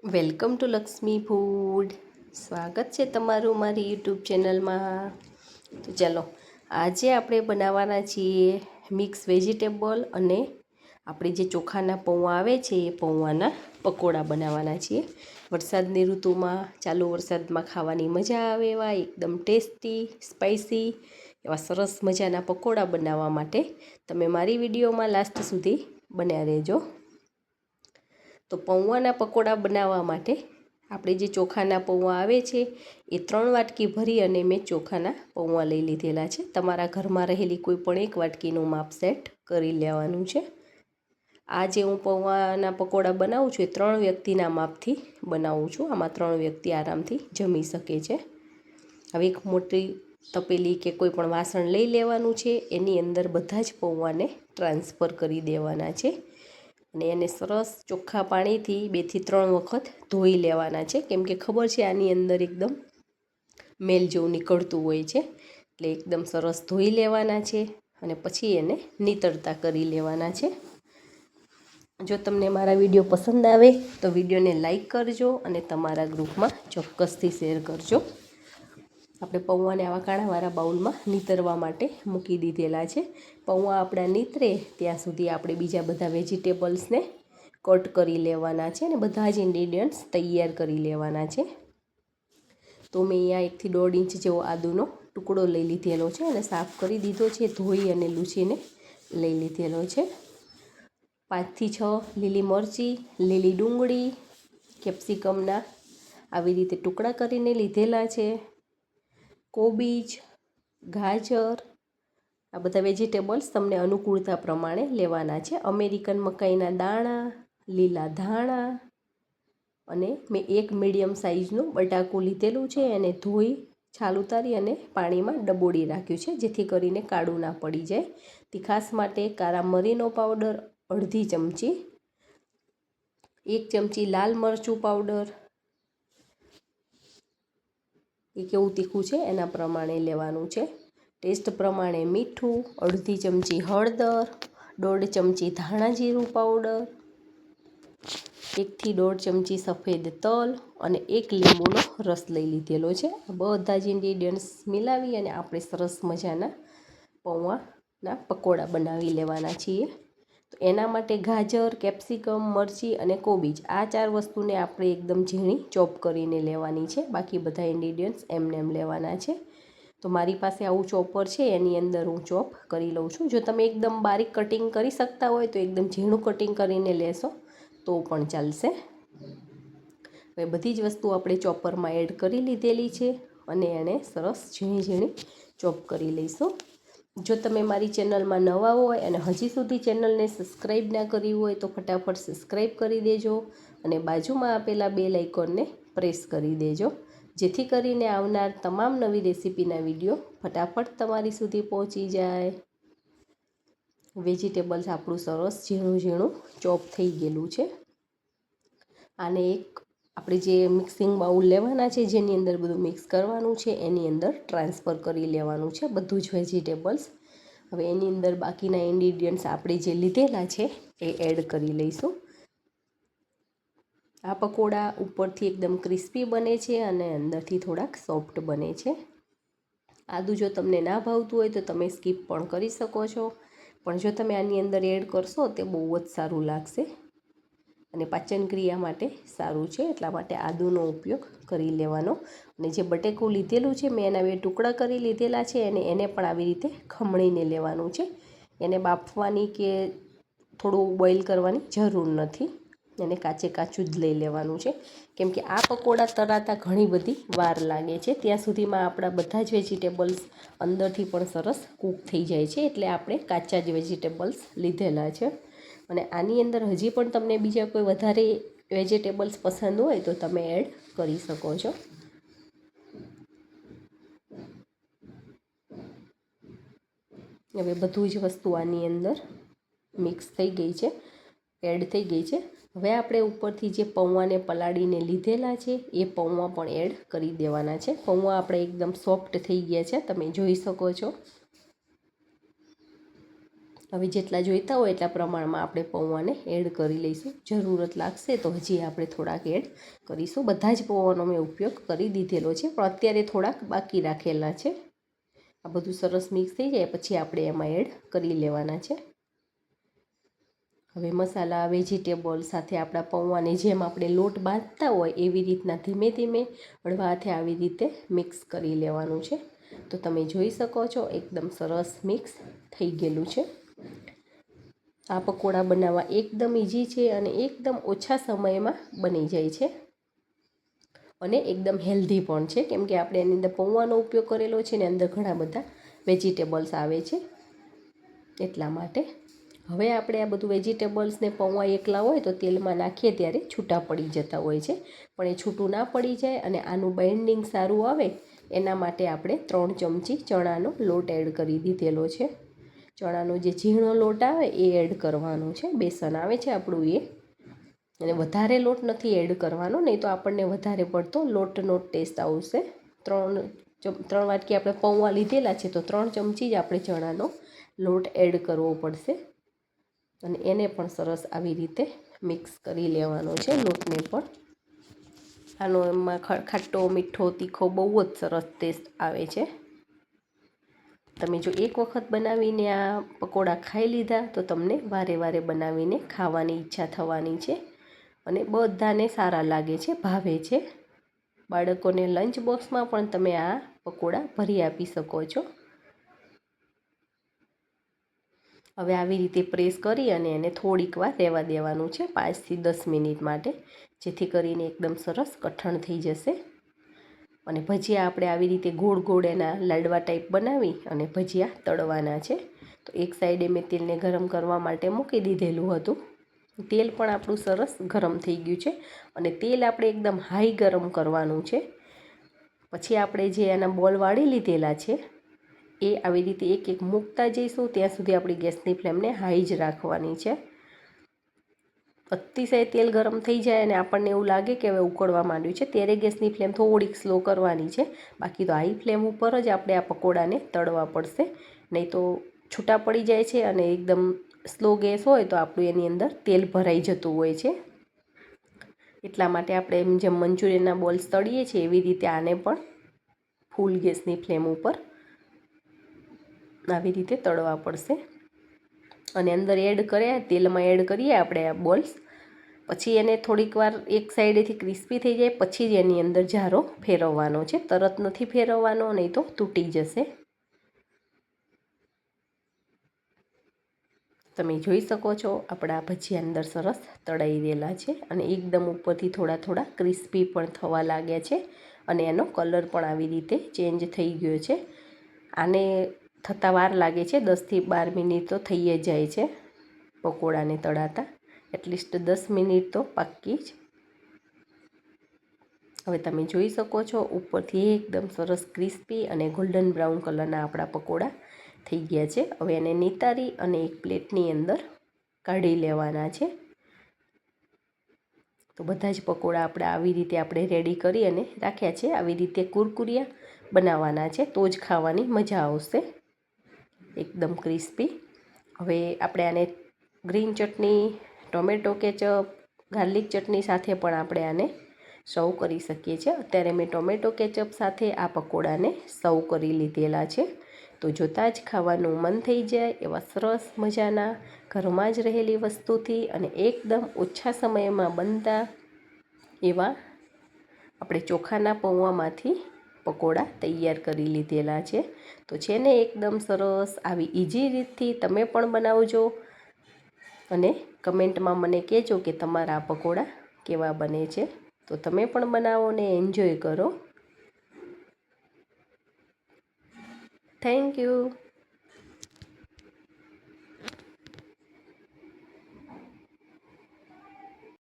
Welcome to Lakshmi food. સ્વાગત છે તમારું મારી યુટ્યુબ ચેનલમાં. તો ચાલો, આજે આપણે બનાવવાના છીએ મિક્સ વેજીટેબલ અને આપણે જે ચોખાના પૌવા આવે છે એ પૌવાના પકોડા બનાવવાના છીએ. વરસાદની ઋતુમાં ચાલુ વરસાદમાં ખાવાની મજા આવે એવા એકદમ ટેસ્ટી સ્પાઇસી એવા સરસ મજાના પકોડા બનાવવા માટે તમે મારી વિડીયોમાં લાસ્ટ સુધી બન્યા રહેજો. તો પૌવાના પકોડા બનાવવા માટે આપણે જે ચોખાના પૌવા આવે છે એ 3 વાટકી ભરી અને મેં ચોખાના પૌવા લઈ લીધેલા છે. તમારા ઘરમાં રહેલી કોઈ પણ 1 વાટકીનું માપ સેટ કરી લેવાનું છે. આ જે હું પૌવાના પકોડા બનાવું છું એ 3 વ્યક્તિના માપથી બનાવું છું. આમાં 3 વ્યક્તિ આરામથી જમી શકે છે. હવે એક મોટી તપેલી કે કોઈ પણ વાસણ લઈ લેવાનું છે. એની અંદર બધા જ પૌવાને ટ્રાન્સફર કરી દેવાના છે અને એને સરસ ચોખ્ખા પાણીથી 2 થી 3 વખત ધોઈ લેવાના છે, કેમ કે ખબર છે આની અંદર એકદમ મેલ જેવું નીકળતું હોય છે. એટલે એકદમ સરસ ધોઈ લેવાના છે અને પછી એને નીતરતા કરી લેવાના છે. જો તમને મારા વિડીયો પસંદ આવે તો વિડીયોને લાઈક કરજો અને તમારા ગ્રુપમાં ચોક્કસથી શેર કરજો. આપણે પૌવાને આવા કાણાવાળા બાઉલમાં નીતરવા માટે મૂકી દીધેલા છે. પૌવા આપણા નીતરે ત્યાં સુધી આપણે બીજા બધા વેજીટેબલ્સને કટ કરી લેવાના છે અને બધા જ ઇન્ગ્રીડિયન્ટ્સ તૈયાર કરી લેવાના છે. તો મેં અહીંયા 1 થી 1.5 ઇંચ જેવો આદુનો ટુકડો લઈ લીધેલો છે અને સાફ કરી દીધો છે, ધોઈ અને લૂછીને લઈ લીધેલો છે. 5 થી 6 લીલી મરચી, લીલી ડુંગળી, કેપ્સિકમના આવી રીતે ટુકડા કરીને લીધેલા છે. કોબીજ, ગાજર, આ બધા વેજીટેબલ્સ તમને અનુકૂળતા પ્રમાણે લેવાના છે. અમેરિકન મકાઈના દાણા, લીલા ધાણા અને મેં 1 મીડિયમ સાઇઝનું બટાકું લીધેલું છે. એને ધોઈ છાલ ઉતારી અને પાણીમાં ડબોળી રાખ્યું છે, જેથી કરીને કાળું ના પડી જાય. તીખાસ માટે કાળા મરીનો પાવડર અડધી ચમચી, 1 ચમચી લાલ મરચું પાવડર, એ કેવું તીખું છે એના પ્રમાણે લેવાનું છે. ટેસ્ટ પ્રમાણે મીઠું, અડધી ચમચી હળદર, 1.5 ચમચી ધાણા જીરું પાવડર, 1 થી 1.5 ચમચી સફેદ તલ અને 1 લીંબુનો રસ લઈ લીધેલો છે. બધા જ ઇન્ગ્રીડિયન્ટ્સ મિલાવી અને આપણે સરસ મજાના પૌવાના પકોડા બનાવી લેવાના છીએ. તો એના માટે ગાજર, કેપ્સિકમ, મરચી અને કોબીજ આ 4 વસ્તુને આપણે એકદમ ઝીણી ચોપ કરીને લેવાની છે. બાકી બધા ઇન્ગ્રીડિયન્ટ્સ એમને એમ લેવાના છે. તો મારી પાસે આવું ચોપર છે, એની અંદર હું ચોપ કરી લઉં છું. જો તમે એકદમ બારીક કટિંગ કરી શકતા હોય તો એકદમ ઝીણું કટિંગ કરીને લેશો તો પણ ચાલશે. હવે બધી જ વસ્તુ આપણે ચોપરમાં એડ કરી લીધેલી છે અને એને સરસ ઝીણી ઝીણી ચોપ કરી લઈશું. જો તમે મારી ચેનલમાં નવા હોય અને હજી સુધી ચેનલને સબસ્ક્રાઈબ ના કરી હોય તો ફટાફટ સબસ્ક્રાઈબ કરી દેજો અને બાજુમાં આપેલા બેલ આઇકોનને પ્રેસ કરી દેજો, જેથી કરીને આવનાર તમામ નવી રેસીપીના વિડીયો ફટાફટ તમારી સુધી પહોંચી જાય. વેજીટેબલ્સ આપણું સરસ ઝીણું ઝીણું ચોપ થઈ ગયેલું છે. આને એક આપણે જે મિક્સિંગ બાઉલ લેવાના છે, જેની અંદર બધું મિક્સ કરવાનું છે, એની અંદર ટ્રાન્સફર કરી લેવાનું છે બધું જ વેજીટેબલ્સ. હવે એની અંદર બાકીના ઇન્ગ્રીડિયન્ટ્સ આપણે જે લીધેલા છે એ એડ કરી લઈશું. આ પકોડા ઉપરથી એકદમ ક્રિસ્પી બને છે અને અંદરથી થોડાક સોફ્ટ બને છે. આદું જો તમને ના ભાવતું હોય તો તમે સ્કીપ પણ કરી શકો છો, પણ જો તમે આની અંદર એડ કરશો તો બહુ જ સારું લાગશે અને પાચન ક્રિયા માટે સારું છે. એટલા માટે આદુનો ઉપયોગ કરી લેવાનો. અને જે બટેકું લીધેલું છે મેં એના 2 ટુકડા કરી લીધેલા છે અને એને પણ આવી રીતે ખમણીને લેવાનું છે. એને બાફવાની કે થોડું બોઇલ કરવાની જરૂર નથી, એને કાચે કાચું જ લઈ લેવાનું છે, કેમ કે આ પકોડા તળાતા ઘણી બધી વાર લાગે છે. ત્યાં સુધીમાં આપણા બધા જ વેજીટેબલ્સ અંદરથી પણ સરસ કૂક થઈ જાય છે. એટલે આપણે કાચા જ વેજીટેબલ્સ લીધેલા છે. અને આની અંદર હજી પણ તમને બીજા કોઈ વધારે વેજીટેબલ્સ પસંદ હોય તો તમે એડ કરી શકો છો. હવે બધું જ વસ્તુ આની અંદર મિક્સ થઈ ગઈ છે, એડ થઈ ગઈ છે. હવે આપણે ઉપરથી જે પૌવાને પલાળીને લીધેલા છે એ પૌવા પણ એડ કરી દેવાના છે. પૌવા આપણે એકદમ સોફ્ટ થઈ ગયા છે, તમે જોઈ શકો છો. હવે જેટલા જોઈતા હોય એટલા પ્રમાણમાં આપણે પૌવાને એડ કરી લઈશું. જરૂરત લાગશે તો હજી આપણે થોડાક એડ કરીશું. બધા જ પૌવાનો મેં ઉપયોગ કરી દીધેલો છે, પણ અત્યારે થોડાક બાકી રાખેલા છે. આ બધું સરસ મિક્સ થઈ જાય પછી આપણે એમાં એડ કરી લેવાના છે. હવે મસાલા, વેજીટેબલ સાથે આપણા પૌવાને જેમ આપણે લોટ બાંધતા હોય એવી રીતના ધીમે ધીમે હળવા હાથે આવી રીતે મિક્સ કરી લેવાનું છે. તો તમે જોઈ શકો છો એકદમ સરસ મિક્સ થઈ ગયેલું છે. આ પકોડા બનાવવા એકદમ ઇઝી છે અને એકદમ ઓછા સમયમાં બની જાય છે અને એકદમ હેલ્ધી પણ છે, કેમ કે આપણે એની અંદર પૌવાનો ઉપયોગ કરેલો છે ને અંદર ઘણા બધા વેજીટેબલ્સ આવે છે એટલા માટે. હવે આપણે આ બધું વેજીટેબલ્સને પૌવા એકલા હોય તો તેલમાં નાખીએ ત્યારે છૂટા પડી જતા હોય છે, પણ એ છૂટું ના પડી જાય અને આનું બાઇન્ડિંગ સારું આવે એના માટે આપણે 3 ચમચી ચણાનો લોટ એડ કરી દીધેલો છે. ચણાનો જે ઝીણો લોટ આવે એ એડ કરવાનો છે. બેસન આવે છે આપણું એ, અને વધારે લોટ નથી એડ કરવાનો, નહીં તો આપણને વધારે પડતો લોટનો ટેસ્ટ આવશે. 3 વાટકી આપણે પૌવા લીધેલા છે તો 3 ચમચી જ આપણે ચણાનો લોટ એડ કરવો પડશે અને એને પણ સરસ આવી રીતે મિક્સ કરી લેવાનો છે લોટને પણ. આનો એમાં ખાટો, મીઠો, તીખો બહુ જ સરસ ટેસ્ટ આવે છે. તમે જો એક વખત બનાવીને આ પકોડા ખાઈ લીધા તો તમને વારે વારે બનાવીને ખાવાની ઈચ્છા થવાની છે અને બધાને સારા લાગે છે, ભાવે છે. બાળકોને લંચ બોક્સમાં પણ તમે આ પકોડા ભરી આપી શકો છો. હવે આવી રીતે પ્રેસ કરી અને એને થોડીક વાર રહેવા દેવાનું છે, 5 થી 10 મિનિટ માટે, જેથી કરીને એકદમ સરસ કઠણ થઈ જશે. અને ભજીયા આપણે આવી રીતે ગોળ ગોળ એના લાડવા ટાઈપ બનાવી અને ભજીયા તળવાના છે. તો એક સાઈડે મેં તેલને ગરમ કરવા માટે મૂકી દીધેલું હતું. તેલ પણ આપણું સરસ ગરમ થઈ ગયું છે અને તેલ આપણે એકદમ હાઈ ગરમ કરવાનું છે. પછી આપણે જે એના બોલ વાળી લીધેલા છે એ આવી રીતે એક એક મૂકતા જઈશું ત્યાં સુધી આપણી ગેસની ફ્લેમને હાઈ જ રાખવાની છે. અતિશય તેલ ગરમ થઈ જાય અને આપણને એવું લાગે કે હવે ઉકળવા માંડ્યું છે ત્યારે ગેસની ફ્લેમ થોડીક સ્લો કરવાની છે. બાકી તો હાઈ ફ્લેમ ઉપર જ આપણે આ પકોડાને તળવા પડશે, નહીં તો છૂટા પડી જાય છે અને એકદમ સ્લો ગેસ હોય તો આપણું એની અંદર તેલ ભરાઈ જતું હોય છે. એટલા માટે આપણે એમ જેમ મંચુરિયનના બોલ્સ તળીએ છીએ એવી રીતે આને પણ ફૂલ ગેસની ફ્લેમ ઉપર આવી રીતે તળવા પડશે. અને અંદર એડ કર્યા તેલમાં એડ કરીએ આપણે આ બોલ્સ, પછી એને થોડીક વાર એક સાઈડેથી ક્રિસ્પી થઈ જાય પછી જ એની અંદર જારો ફેરવવાનો છે. તરત નથી ફેરવવાનો, નહીં તો તૂટી જશે. તમે જોઈ શકો છો આપણા ભજીયા અંદર સરસ તળાઈ રહેલા છે અને એકદમ ઉપરથી થોડા થોડા ક્રિસ્પી પણ થવા લાગ્યા છે અને એનો કલર પણ આવી રીતે ચેન્જ થઈ ગયો છે. આને થતાં વાર લાગે છે, 10 થી 12 મિનિટ તો થઈ જ જાય છે પકોડાને તળાતા, એટલીસ્ટ 10 મિનિટ તો પાક્કી જ. હવે તમે જોઈ શકો છો ઉપરથી એકદમ સરસ ક્રિસ્પી અને ગોલ્ડન બ્રાઉન કલરના આપણા પકોડા થઈ ગયા છે. હવે એને નિતારી અને એક પ્લેટની અંદર કાઢી લેવાના છે. તો બધા જ પકોડા આવી રીતે આપણે રેડી કરી અને રાખ્યા છે. આવી રીતે કુરકુરિયા બનાવવાના છે તો જ ખાવાની મજા આવશે, એકદમ ક્રિસ્પી. હવે આપણે આને ગ્રીન ચટણી, ટોમેટો કેચઅપ, ગાર્લિક ચટણી સાથે પણ આપણે આને સર્વ કરી શકીએ છીએ. અત્યારે મેં ટોમેટો કેચઅપ સાથે આ પકોડાને સર્વ કરી લીધેલા છે. તો જોતાં જ ખાવાનું મન થઈ જાય એવા સરસ મજાના ઘરમાં જ રહેલી વસ્તુથી અને એકદમ ઓછા સમયમાં બનતા એવા આપણે ચોખાના પૌવામાંથી પકોડા તૈયાર કરી લીધેલા છે. તો છે ને એકદમ સરસ આવી ઇઝી રીતથી તમે પણ બનાવજો અને કમેન્ટમાં મને કહેજો કે તમારા આ પકોડા કેવા બને છે. તો તમે પણ બનાવો ને એન્જોય કરો. Thank you.